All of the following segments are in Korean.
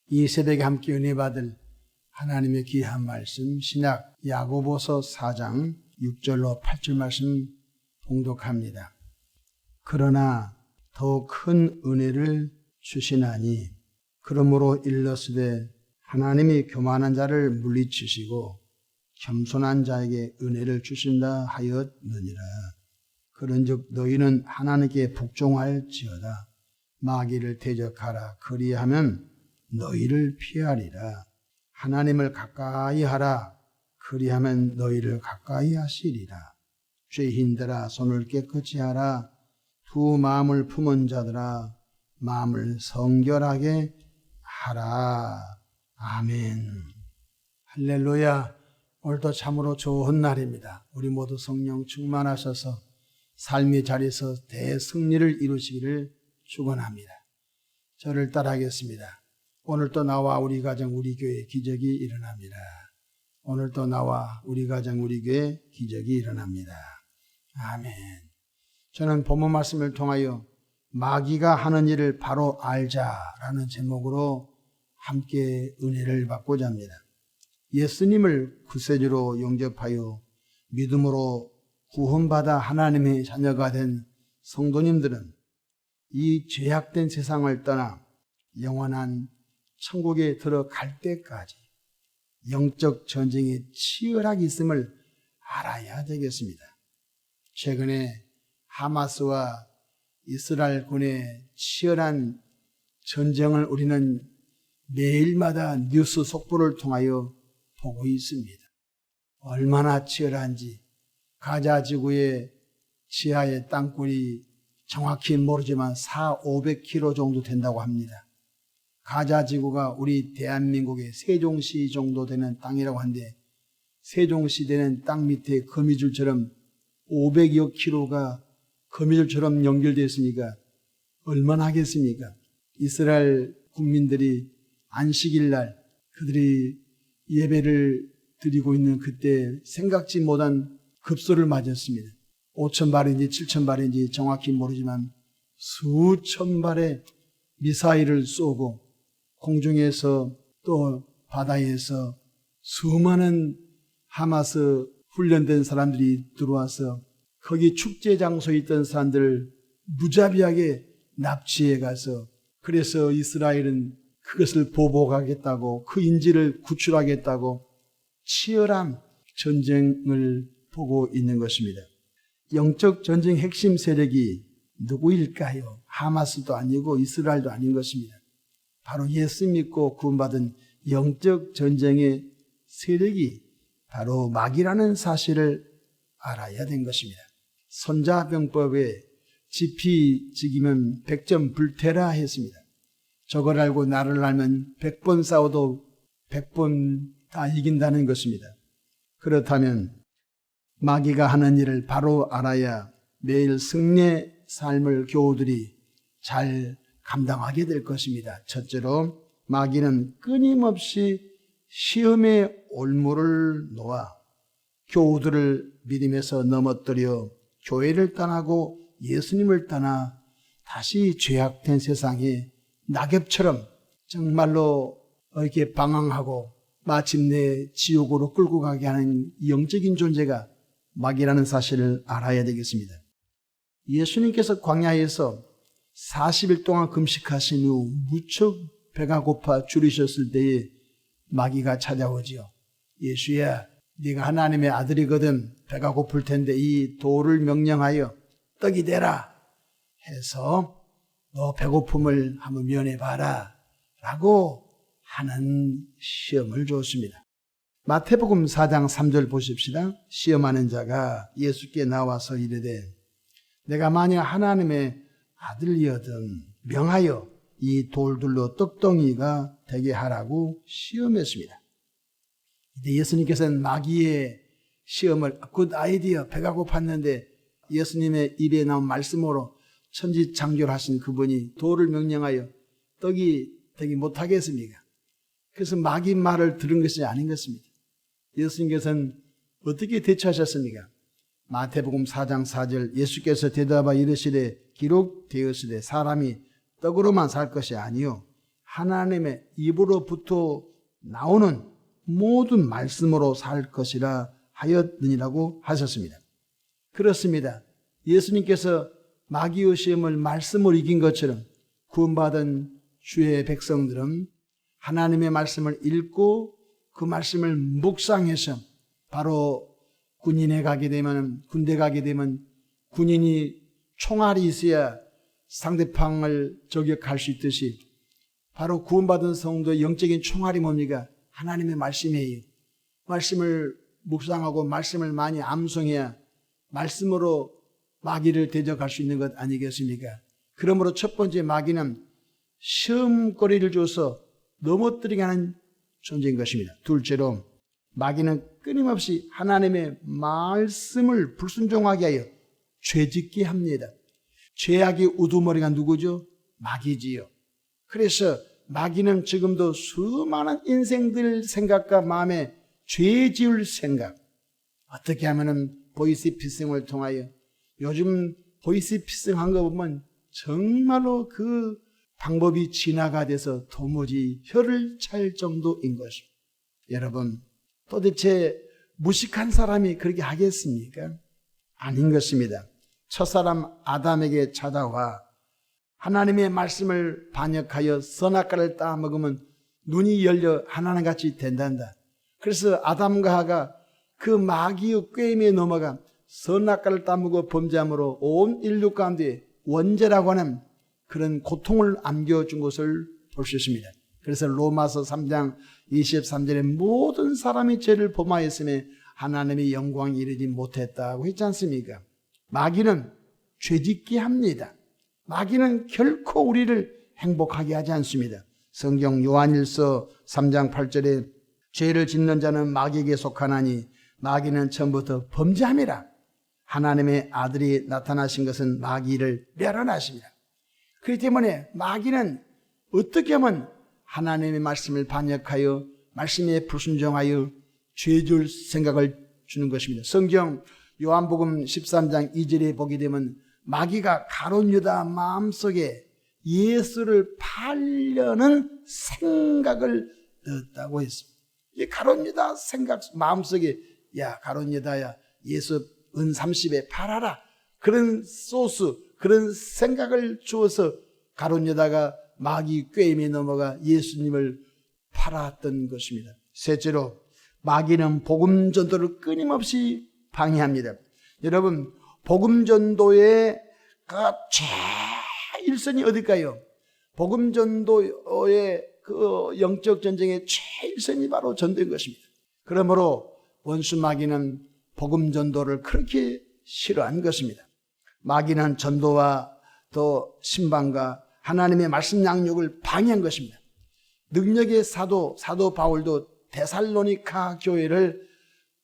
이 새벽에 함께 은혜 받을 하나님의 귀한 말씀 신약 야고보서 4장 6절로 8절 말씀 봉독합니다. 그러나 더 큰 은혜를 주시나니 그러므로 일러스되 하나님이 교만한 자를 물리치시고 겸손한 자에게 은혜를 주신다 하였느니라. 그런즉 너희는 하나님께 복종할지어다. 마귀를 대적하라. 그리하면 너희를 피하리라. 하나님을 가까이 하라. 그리하면 너희를 가까이 하시리라. 죄인들아 손을 깨끗이 하라. 두 마음을 품은 자들아 마음을 성결하게 하라. 아멘. 할렐루야. 오늘도 참으로 좋은 날입니다. 우리 모두 성령 충만하셔서 삶의 자리에서 대승리를 이루시기를 축원합니다. 저를 따라하겠습니다. 오늘도 나와 우리 가정 우리 교회 기적이 일어납니다. 오늘도 나와 우리 가정 우리 교회 기적이 일어납니다. 아멘. 저는 본문 말씀을 통하여 마귀가 하는 일을 바로 알자라는 제목으로 함께 은혜를 받고자 합니다. 예수님을 구세주로 영접하여 믿음으로 구원받아 하나님의 자녀가 된 성도님들은 이 죄악된 세상을 떠나 영원한 천국에 들어갈 때까지 영적 전쟁에 치열하게 있음을 알아야 되겠습니다. 최근에 하마스와 이스라엘군의 치열한 전쟁을 우리는 매일마다 뉴스 속보를 통하여 보고 있습니다. 얼마나 치열한지 가자 지구의 지하의 땅굴이 정확히 모르지만 400~500km 정도 된다고 합니다. 가자 지구가 우리 대한민국의 세종시 정도 되는 땅이라고 하는데 세종시 되는 땅 밑에 거미줄처럼 500여 킬로가 거미줄처럼 연결되어 있으니까 얼마나 하겠습니까? 이스라엘 국민들이 안식일 날 그들이 예배를 드리고 있는 그때 생각지 못한 급소를 맞았습니다. 5,000발인지 7,000발인지 정확히 모르지만 수천 발의 미사일을 쏘고 공중에서 또 바다에서 수많은 하마스 훈련된 사람들이 들어와서 거기 축제 장소에 있던 사람들을 무자비하게 납치해 가서 그래서 이스라엘은 그것을 보복하겠다고 그 인질을 구출하겠다고 치열한 전쟁을 보고 있는 것입니다. 영적 전쟁 핵심 세력이 누구일까요? 하마스도 아니고 이스라엘도 아닌 것입니다. 바로 예수 믿고 구원받은 영적 전쟁의 세력이 바로 마귀라는 사실을 알아야 된 것입니다. 손자병법에 지피지기면 100점 불태라 했습니다. 저걸 알고 나를 알면 100번 싸워도 100번 다 이긴다는 것입니다. 그렇다면 마귀가 하는 일을 바로 알아야 매일 승리의 삶을 교우들이 잘 감당하게 될 것입니다. 첫째로 마귀는 끊임없이 시험의 올무를 놓아 교우들을 믿음에서 넘어뜨려 교회를 떠나고 예수님을 떠나 다시 죄악된 세상에 낙엽처럼 정말로 이렇게 방황하고 마침내 지옥으로 끌고 가게 하는 영적인 존재가 마귀라는 사실을 알아야 되겠습니다. 예수님께서 광야에서 40일 동안 금식하신 후 무척 배가 고파 줄이셨을 때에 마귀가 찾아오지요. 예수야, 네가 하나님의 아들이거든 배가 고플 텐데 이 돌을 명령하여 떡이 되라 해서 너 배고픔을 한번 면해봐라 라고 하는 시험을 줬습니다. 마태복음 4장 3절 보십시다. 시험하는 자가 예수께 나와서 이르되 내가 만약 하나님의 아들이거든 명하여 이 돌들로 떡덩이가 되게 하라고 시험했습니다. 예수님께서는 마귀의 시험을 굿 아이디어 배가 고팠는데 예수님의 입에 나온 말씀으로 천지창조하신 그분이 돌을 명령하여 떡이 되게 못하겠습니까? 그래서 마귀 말을 들은 것이 아닌 것입니다. 예수님께서는 어떻게 대처하셨습니까? 마태복음 4장 4절 예수께서 대답하여 이르시되 기록되었으되 사람이 떡으로만 살 것이 아니요 하나님의 입으로부터 나오는 모든 말씀으로 살 것이라 하였느니라고 하셨습니다. 그렇습니다. 예수님께서 마귀의 시험을 말씀으로 이긴 것처럼 구원받은 주의 백성들은 하나님의 말씀을 읽고 그 말씀을 묵상해서 바로 군대 가게 되면 군인이 총알이 있어야 상대방을 저격할 수 있듯이 바로 구원받은 성도의 영적인 총알이 뭡니까? 하나님의 말씀이에요. 말씀을 묵상하고 말씀을 많이 암송해야 말씀으로 마귀를 대적할 수 있는 것 아니겠습니까? 그러므로 첫 번째 마귀는 시험거리를 줘서 넘어뜨리게 하는 존재인 것입니다. 둘째로 마귀는 끊임없이 하나님의 말씀을 불순종하게 하여 죄짓게 합니다. 죄악의 우두머리가 누구죠? 마귀지요. 그래서 마귀는 지금도 수많은 인생들 생각과 마음에 죄 지을 생각, 어떻게 하면은 보이스피싱을 통하여 요즘 보이스피싱 한 거 보면 정말로 그 방법이 진화가 돼서 도무지 혀를 찰 정도인 것입니다. 여러분, 도대체 무식한 사람이 그렇게 하겠습니까? 아닌 것입니다. 첫사람 아담에게 찾아와 하나님의 말씀을 반역하여 선악과를 따먹으면 눈이 열려 하나님같이 된단다. 그래서 아담과 하가 그 마귀의 꾀임에 넘어가 선악과를 따먹고 범죄함으로 온 인류 가운데 원죄라고 하는 그런 고통을 안겨준 것을 볼 수 있습니다. 그래서 로마서 3장 23절에 모든 사람이 죄를 범하였음에 하나님의 영광이 이르지 못했다고 했지 않습니까? 마귀는 죄짓게 합니다. 마귀는 결코 우리를 행복하게 하지 않습니다. 성경 요한일서 3장 8절에 죄를 짓는 자는 마귀에게 속하나니 마귀는 처음부터 범죄함이라. 하나님의 아들이 나타나신 것은 마귀를 멸하나십니다. 그렇기 때문에 마귀는 어떻게 하면 하나님의 말씀을 반역하여 말씀에 불순종하여 죄줄 생각을 주는 것입니다. 성경 요한복음 13장 2절에 보게 되면 마귀가 가룟 유다 마음속에 예수를 팔려는 생각을 넣었다고 했습니다. 이 가룟 유다 생각 마음속에 야 가룟 유다야 예수 은 30에 팔아라. 그런 소스 그런 생각을 주어서 가룟 유다가 마귀 꾀임에 넘어가 예수님을 팔았던 것입니다. 셋째로 마귀는 복음 전도를 끊임없이 방해합니다. 여러분 복음 전도의 최일선이 어딜까요? 복음 전도의 그 영적 전쟁의 최일선이 바로 전도인 것입니다. 그러므로 원수 마귀는 복음 전도를 그렇게 싫어한 것입니다. 마귀는 전도와 또 신방과 하나님의 말씀 양육을 방해한 것입니다. 능력의 사도 바울도 데살로니가 교회를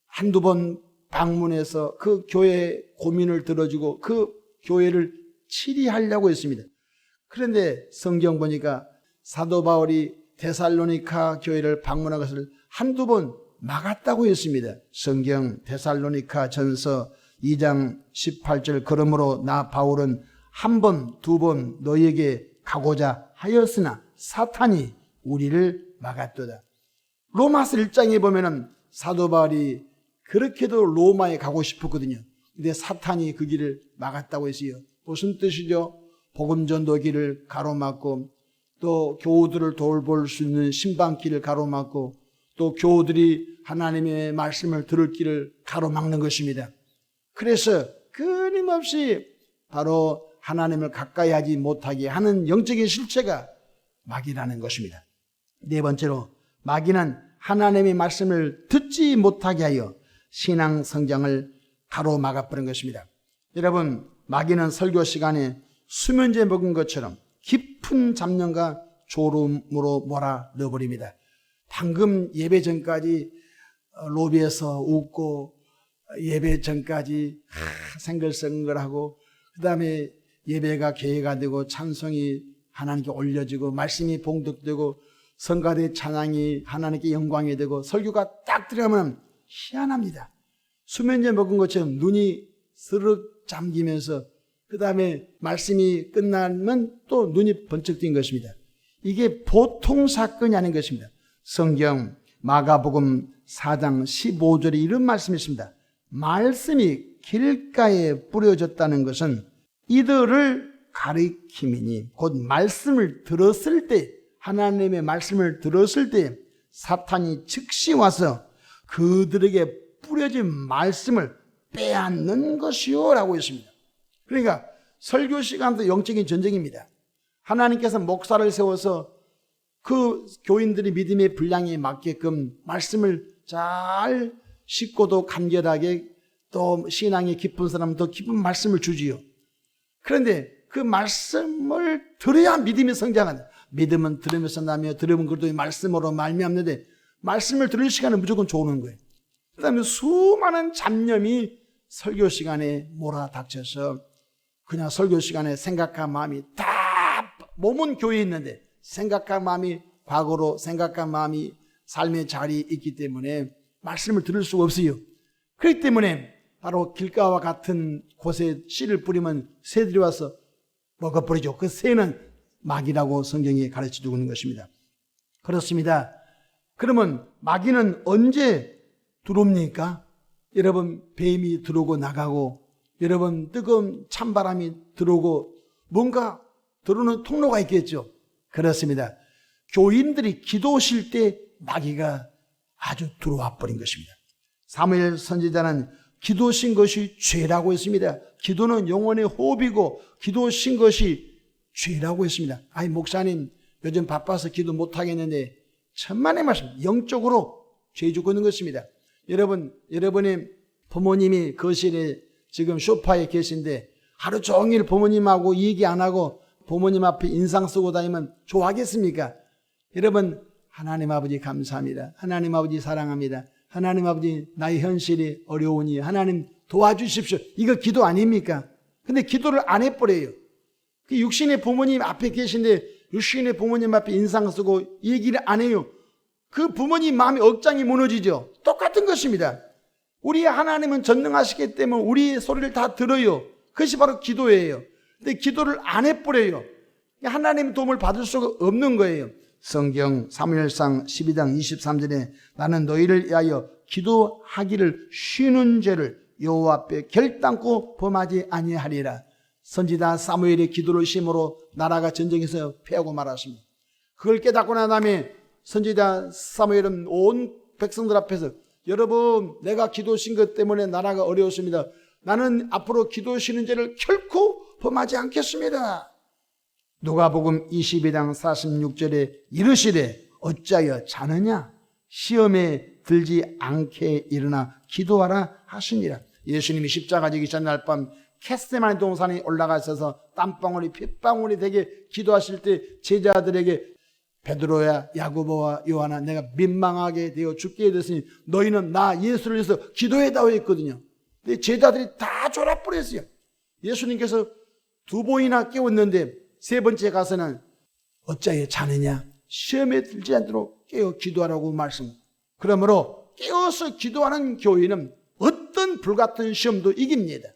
한두 번 방문해서 그 교회의 고민을 들어주고 그 교회를 치리하려고 했습니다. 그런데 성경 보니까 사도 바울이 데살로니가 교회를 방문한 것을 한두 번 막았다고 했습니다. 성경 데살로니가 전서 2장 18절 그러므로 나 바울은 한 번, 두 번 너희에게 가고자 하였으나 사탄이 우리를 막았도다. 로마서 1장에 보면은 사도 바울이 그렇게도 로마에 가고 싶었거든요. 근데 사탄이 그 길을 막았다고 했어요. 무슨 뜻이죠? 복음 전도 길을 가로막고 또 교우들을 돌볼 수 있는 신방길을 가로막고 또 교우들이 하나님의 말씀을 들을 길을 가로막는 것입니다. 그래서 끊임없이 바로 하나님을 가까이 하지 못하게 하는 영적인 실체가 마귀라는 것입니다. 네 번째로 마귀는 하나님의 말씀을 듣지 못하게 하여 신앙 성장을 가로막아버린 것입니다. 여러분 마귀는 설교 시간에 수면제 먹은 것처럼 깊은 잡념과 졸음으로 몰아넣어버립니다. 방금 예배 전까지 로비에서 웃고 예배 전까지 생글생글하고 그 다음에 예배가 개회가 되고 찬송이 하나님께 올려지고 말씀이 봉독되고 성가대 찬양이 하나님께 영광이 되고 설교가 딱 들어가면 희한합니다. 수면제 먹은 것처럼 눈이 스르륵 잠기면서 그 다음에 말씀이 끝나면 또 눈이 번쩍 뜬 것입니다. 이게 보통 사건이 아닌 것입니다. 성경 마가복음 4장 15절에 이런 말씀이 있습니다. 말씀이 길가에 뿌려졌다는 것은 이들을 가리킴이니, 곧 말씀을 들었을 때, 하나님의 말씀을 들었을 때 사탄이 즉시 와서 그들에게 뿌려진 말씀을 빼앗는 것이요 라고 했습니다. 그러니까 설교 시간도 영적인 전쟁입니다. 하나님께서 목사를 세워서 그 교인들이 믿음의 분량에 맞게끔 말씀을 잘 쉽고도 간결하게, 또 신앙이 깊은 사람은 더 깊은 말씀을 주지요. 그런데 그 말씀을 들어야 믿음이 성장한다. 믿음은 들으면서 나며 들으면 그리스도의 말씀으로 말미암는데, 말씀을 들을 시간은 무조건 좋은 거예요. 그 다음에 수많은 잡념이 설교 시간에 몰아닥쳐서 그냥 설교 시간에 생각한 마음이 다, 몸은 교회에 있는데 생각한 마음이 과거로, 생각한 마음이 삶의 자리에 있기 때문에 말씀을 들을 수가 없어요. 그렇기 때문에 바로 길가와 같은 곳에 씨를 뿌리면 새들이 와서 먹어버리죠. 그 새는 마귀라고 성경이 가르쳐주고 있는 것입니다. 그렇습니다. 그러면 마귀는 언제 들어옵니까? 여러분, 뱀이 들어오고 나가고, 여러분, 뜨거운 찬바람이 들어오고, 뭔가 들어오는 통로가 있겠죠. 그렇습니다. 교인들이 기도하실 때 마귀가 아주 들어와 버린 것입니다. 사무엘 선지자는 기도하신 것이 죄라고 했습니다. 기도는 영혼의 호흡이고 기도하신 것이 죄라고 했습니다. 아이, 목사님 요즘 바빠서 기도 못하겠는데, 천만의 말씀, 영적으로 죄 짓고 있는 것입니다. 여러분의 부모님이 거실에 지금 소파에 계신데 하루 종일 부모님하고 얘기 안 하고 부모님 앞에 인상 쓰고 다니면 좋아하겠습니까? 여러분, 하나님 아버지 감사합니다. 하나님 아버지 사랑합니다. 하나님 아버지, 나의 현실이 어려우니 하나님 도와주십시오. 이거 기도 아닙니까? 근데 기도를 안 해버려요. 그 육신의 부모님 앞에 계신데 육신의 부모님 앞에 인상 쓰고 얘기를 안 해요. 그 부모님 마음이 억장이 무너지죠. 똑같은 것입니다. 우리 하나님은 전능하시기 때문에 우리의 소리를 다 들어요. 그것이 바로 기도예요. 근데 기도를 안 해버려요. 하나님의 도움을 받을 수가 없는 거예요. 성경 사무엘상 12장 23절에 나는 너희를 위하여 기도하기를 쉬는 죄를 여호와 앞에 결단코 범하지 아니하리라. 선지자 사무엘의 기도를 심으로 나라가 전쟁에서 패하고 말았습니다. 그걸 깨닫고 난 다음에 선지자 사무엘은 온 백성들 앞에서, 여러분, 내가 기도신 것 때문에 나라가 어려웠습니다. 나는 앞으로 기도시는 죄를 결코 범하지 않겠습니다. 누가복음 22장 46절에 이르시되 어찌하여 자느냐? 시험에 들지 않게 일어나 기도하라 하시니라. 예수님이 십자가 지기 전날 밤 겟세마네 동산에 올라가 있어서 땀방울이 핏방울이 되게 기도하실 때 제자들에게, 베드로야 야고보와 요한아, 내가 민망하게 되어 죽게 됐으니 너희는 나 예수를 위해서 기도해다오 했거든요. 근데 제자들이 다 졸아버렸어요. 예수님께서 2번이나 깨웠는데 세 번째 가서는 어찌하여 자느냐? 시험에 들지 않도록 깨어 기도하라고 말씀. 그러므로 깨어서 기도하는 교회는 어떤 불같은 시험도 이깁니다.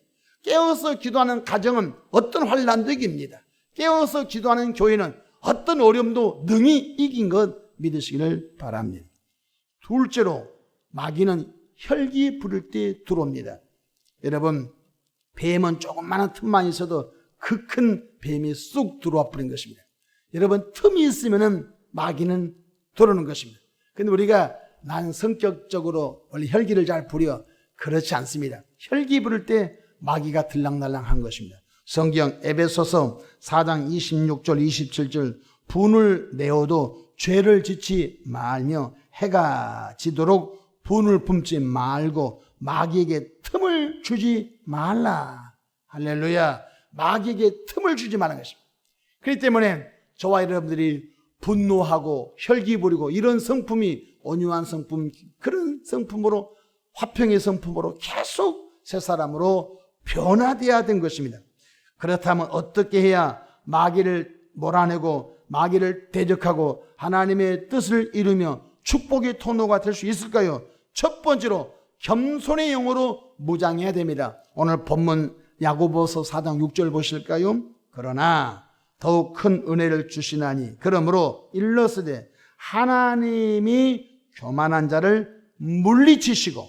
깨어서 기도하는 가정은 어떤 환난도 이깁니다. 깨어서 기도하는 교회는 어떤 어려움도 능히 이긴 것 믿으시기를 바랍니다. 둘째로, 마귀는 혈기 부를 때 들어옵니다. 여러분, 뱀은 조그마한 틈만 있어도 그 큰 뱀이 쑥 들어와 버린 것입니다. 여러분, 틈이 있으면 마귀는 들어오는 것입니다. 근데 우리가 난 성격적으로 원래 혈기를 잘 부려, 그렇지 않습니다. 혈기 부를 때 마귀가 들락날락한 것입니다. 성경 에베소서 4장 26절 27절 분을 내어도 죄를 짓지 말며 해가 지도록 분을 품지 말고 마귀에게 틈을 주지 말라. 할렐루야. 마귀에게 틈을 주지 말라는 것입니다. 그렇기 때문에 저와 여러분들이 분노하고 혈기 부리고 이런 성품이 온유한 성품, 그런 성품으로, 화평의 성품으로 계속 새 사람으로 변화되어야 된 것입니다. 그렇다면 어떻게 해야 마귀를 몰아내고 마귀를 대적하고 하나님의 뜻을 이루며 축복의 통로가 될 수 있을까요? 첫 번째로 겸손의 영으로 무장해야 됩니다. 오늘 본문 야고보서 4장 6절 보실까요? 그러나 더욱 큰 은혜를 주시나니 그러므로 일러스되 하나님이 교만한 자를 물리치시고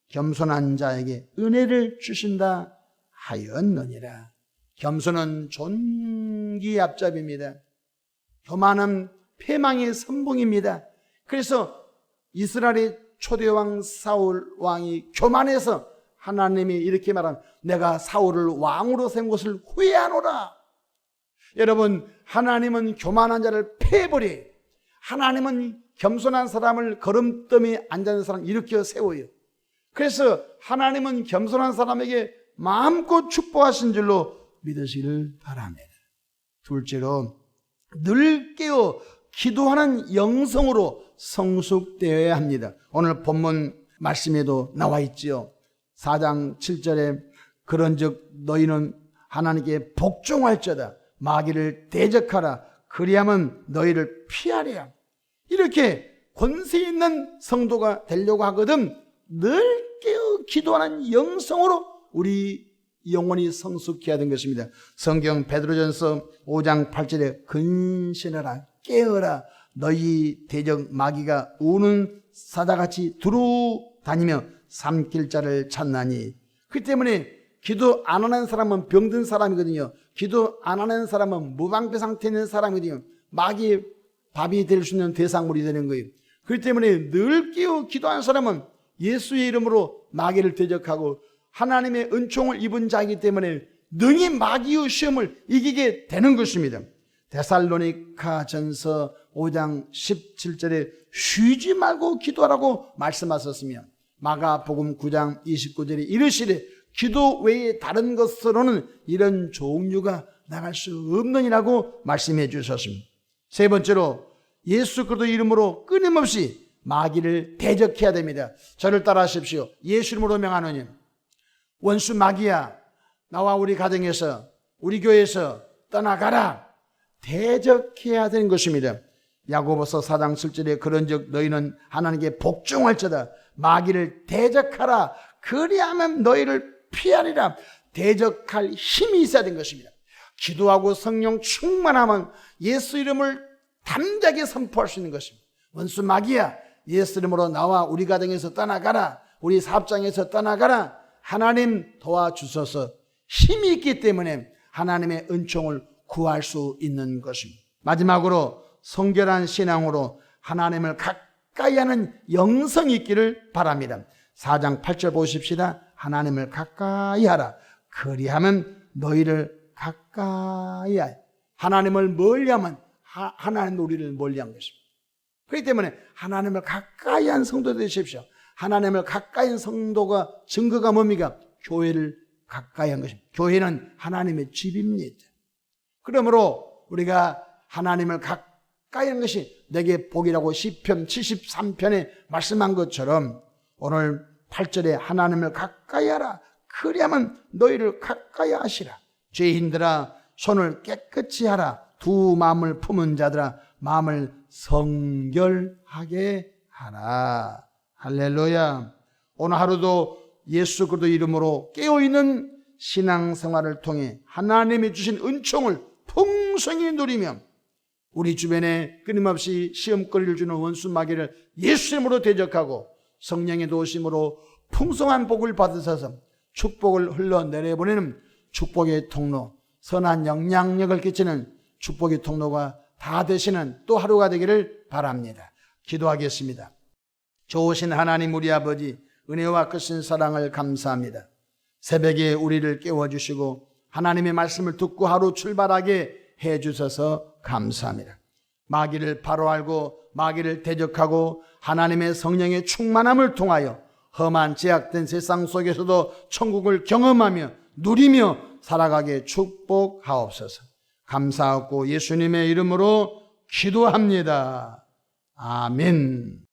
겸손한 자에게 은혜를 주신다 하였느니라. 겸손은 존귀 앞잡입니다. 교만은 패망의 선봉입니다. 그래서 이스라엘의 초대왕 사울 왕이 교만해서 하나님이 이렇게 말하면 내가 사울을 왕으로 세운 것을 후회하노라. 여러분, 하나님은 교만한 자를 패버리, 하나님은 겸손한 사람을 걸음더미에 앉아있는 사람 일으켜 세워요. 그래서 하나님은 겸손한 사람에게 마음껏 축복하신 줄로 믿으시기를 바랍니다. 둘째로 늘 깨어 기도하는 영성으로 성숙되어야 합니다. 오늘 본문 말씀에도 나와 있지요. 4장 7절에 그런즉 너희는 하나님께 복종할지어다 마귀를 대적하라 그리하면 너희를 피하리라. 이렇게 권세 있는 성도가 되려고 하거든 늘 깨어 기도하는 영성으로 우리 영혼이 성숙해야 되는 것입니다. 성경 베드로전서 5장 8절에 근신하라 깨어라 너희 대적 마귀가 우는 사자같이 두루 다니며 삼킬 자를 찾나니. 그렇기 때문에 기도 안 하는 사람은 병든 사람이거든요. 기도 안 하는 사람은 무방비 상태에 있는 사람이거든요. 마귀의 밥이 될 수 있는 대상물이 되는 거예요. 그렇기 때문에 늘 깨어 기도하는 사람은 예수의 이름으로 마귀를 대적하고 하나님의 은총을 입은 자이기 때문에 능히 마귀의 시험을 이기게 되는 것입니다. 데살로니가 전서 5장 17절에 쉬지 말고 기도하라고 말씀하셨으며 마가복음 9장 29절에 이르시되 기도 외에 다른 것으로는 이런 종류가 나갈 수 없느니라고 말씀해 주셨습니다. 세 번째로 예수 그리스도 이름으로 끊임없이 마귀를 대적해야 됩니다. 저를 따라하십시오. 예수 이름으로 명하노니 원수 마귀야 나와 우리 가정에서 우리 교회에서 떠나가라. 대적해야 되는 것입니다. 야고보서 4장 7절에 그런즉 너희는 하나님께 복종할지어다 마귀를 대적하라 그리하면 너희를 피하리라. 대적할 힘이 있어야 되는 것입니다. 기도하고 성령 충만하면 예수 이름을 담대하게 선포할 수 있는 것입니다. 원수 마귀야 예수 이름으로 나와 우리 가정에서 떠나가라. 우리 사업장에서 떠나가라. 하나님 도와주셔서 힘이 있기 때문에 하나님의 은총을 구할 수 있는 것입니다. 마지막으로 성결한 신앙으로 하나님을 가까이 하는 영성이 있기를 바랍니다. 4장 8절 보십시다. 하나님을 가까이 하라. 그리하면 너희를 가까이 하라. 하나님을 멀리하면 하나님도 우리를 멀리한 것입니다. 그렇기 때문에 하나님을 가까이 한 성도 되십시오. 하나님을 가까이 한 성도가 증거가 뭡니까? 교회를 가까이 한 것입니다. 교회는 하나님의 집입니다. 그러므로 우리가 하나님을 가까이 한 것이 내게 복이라고 시편 73편에 말씀한 것처럼 오늘 8절에 하나님을 가까이 하라. 그리하면 너희를 가까이 하시라. 죄인들아 손을 깨끗이 하라. 두 마음을 품은 자들아 마음을 성결하게 하라. 할렐루야. 오늘 하루도 예수 그리스도 이름으로 깨어있는 신앙생활을 통해 하나님이 주신 은총을 풍성히 누리며 우리 주변에 끊임없이 시험거리를 주는 원수 마귀를 예수 이름으로 대적하고 성령의 도우심으로 풍성한 복을 받으셔서 축복을 흘러내려보내는 축복의 통로, 선한 영향력을 끼치는 축복의 통로가 다 되시는 또 하루가 되기를 바랍니다. 기도하겠습니다. 좋으신 하나님 우리 아버지 은혜와 크신 사랑을 감사합니다. 새벽에 우리를 깨워주시고 하나님의 말씀을 듣고 하루 출발하게 해주셔서 감사합니다. 마귀를 바로 알고 마귀를 대적하고 하나님의 성령의 충만함을 통하여 험한 제약된 세상 속에서도 천국을 경험하며 누리며 살아가게 축복하옵소서. 감사하고 예수님의 이름으로 기도합니다. 아멘.